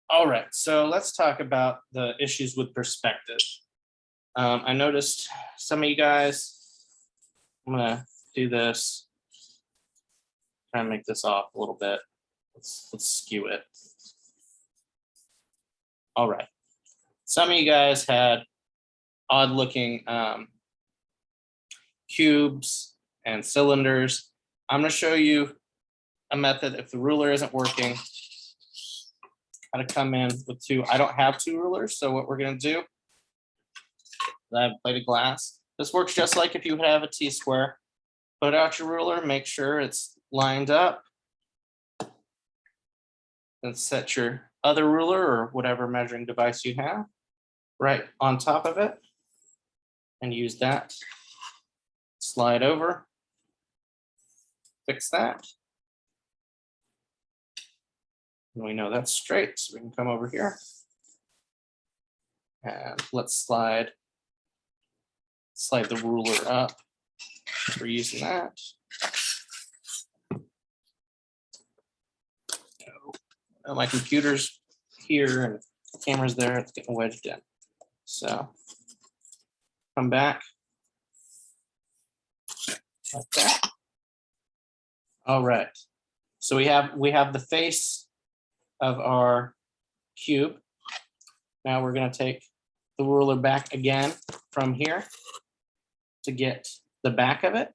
All right, so let's talk about the issues with perspective. I noticed some of you guys, I'm gonna do this, try and make this off a little bit. Let's skew it. All right, some of you guys had odd looking cubes and cylinders. I'm gonna show you a method if the ruler isn't working, how to come in with two. I don't have two rulers, so what we're gonna do, I have a plate of glass. This works just like if you have a T-square. Put out your ruler, make sure it's lined up. Then set your other ruler or whatever measuring device you have right on top of it and use that. Slide over, fix that. And we know that's straight, so we can come over here. And let's slide the ruler up. We're using that. My computer's here and the camera's there, it's getting wedged in. So come back like that. All right. So we have the face of our cube. Now we're going to take the ruler back again from here to get the back of it.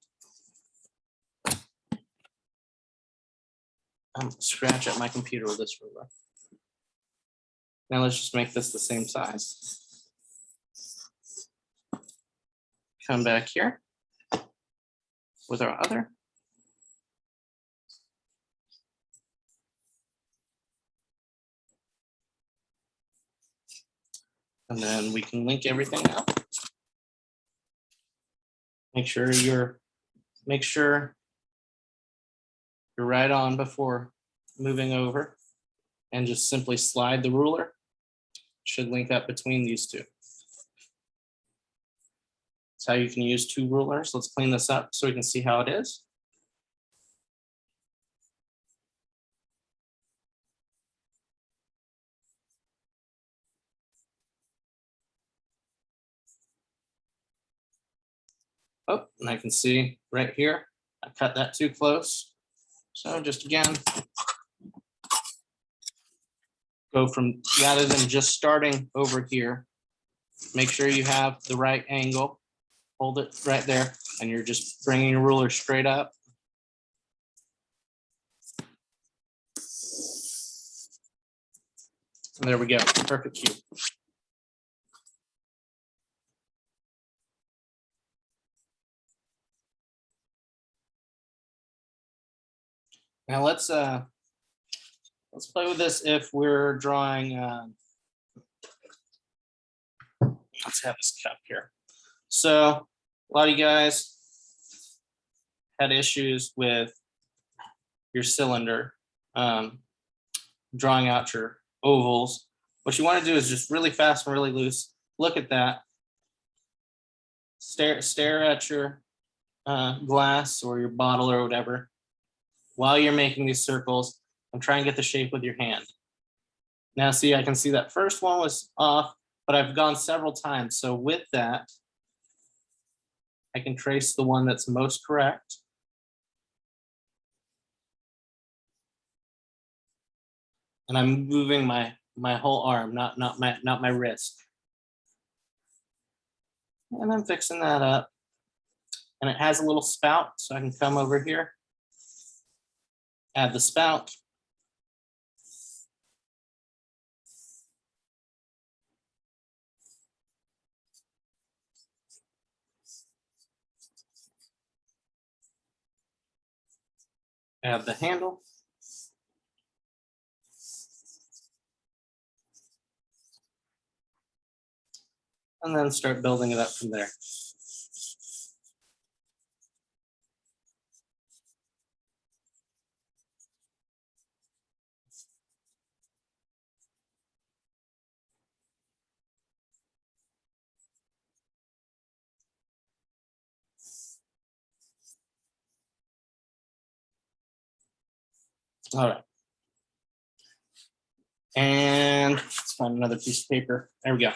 I'm scratch at my computer with this ruler. Now let's just make this the same size. Come back here with our other. And then we can link everything up. Make sure you're right on before moving over, and just simply slide the ruler. Should link up between these two. That's how you can use two rulers. Let's clean this up so we can see how it is. Oh, and I can see right here, I cut that too close. So just again, go from, rather than just starting over here, make sure you have the right angle, hold it right there, and you're just bringing your ruler straight up. And there we go, perfect cube. Now let's play with this if we're drawing, let's have this cup here. So a lot of you guys had issues with your cylinder, drawing out your ovals. What you want to do is just really fast and really loose. Look at that. Stare at your glass or your bottle or whatever while you're making these circles, and try and get the shape with your hand. Now see, I can see that first one was off, but I've gone several times. So with that, I can trace the one that's most correct. And I'm moving my whole arm, not my wrist. And I'm fixing that up. And it has a little spout, so I can come over here, add the spout. Add the handle. And then start building it up from there. All right. And And let's find another piece of paper. There we go.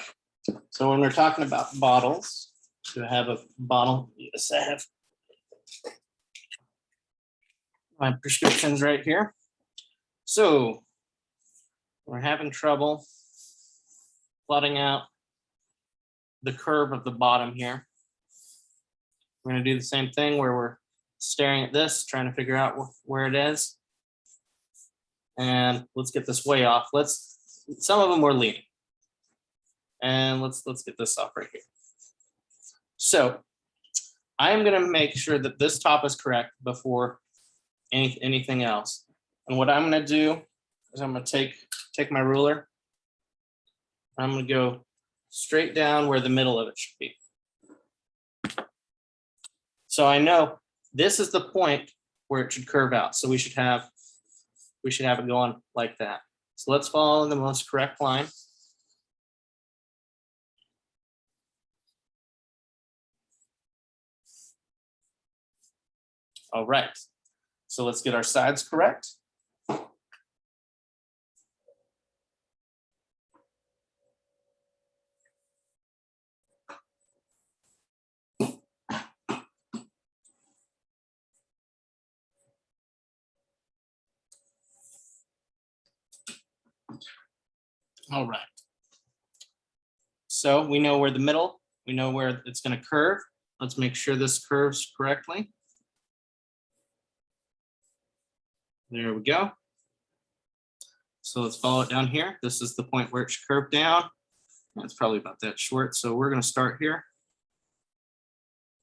So when we're talking about bottles, do I have a bottle? Yes, I have my prescriptions right here. So we're having trouble plotting out the curve of the bottom here. We're going to do the same thing where we're staring at this, trying to figure out where it is. And let's get this way off. Some of them were leaning. And let's get this off right here. So I'm going to make sure that this top is correct before anything else. And what I'm going to do is I'm going to take my ruler. I'm going to go straight down where the middle of it should be. So I know this is the point where it should curve out. So we should have it going like that. So let's follow the most correct line. All right. So let's get our sides correct. All right. So we know where the middle, we know where it's going to curve. Let's make sure this curves correctly. There we go. So let's follow it down here. This is the point where it should curve down. It's probably about that short. So we're going to start here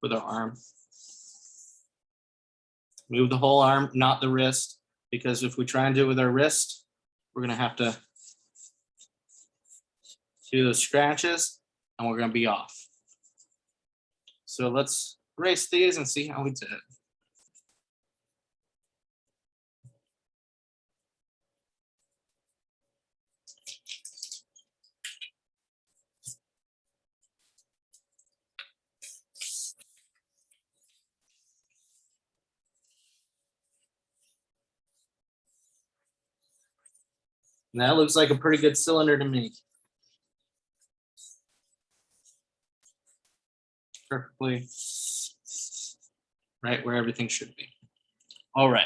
with our arm. Move the whole arm, not the wrist, because if we try and do it with our wrist, we're going to have to do those scratches and we're going to be off. So let's erase these and see how we did. And that looks like a pretty good cylinder to me. Perfectly right where everything should be. All right.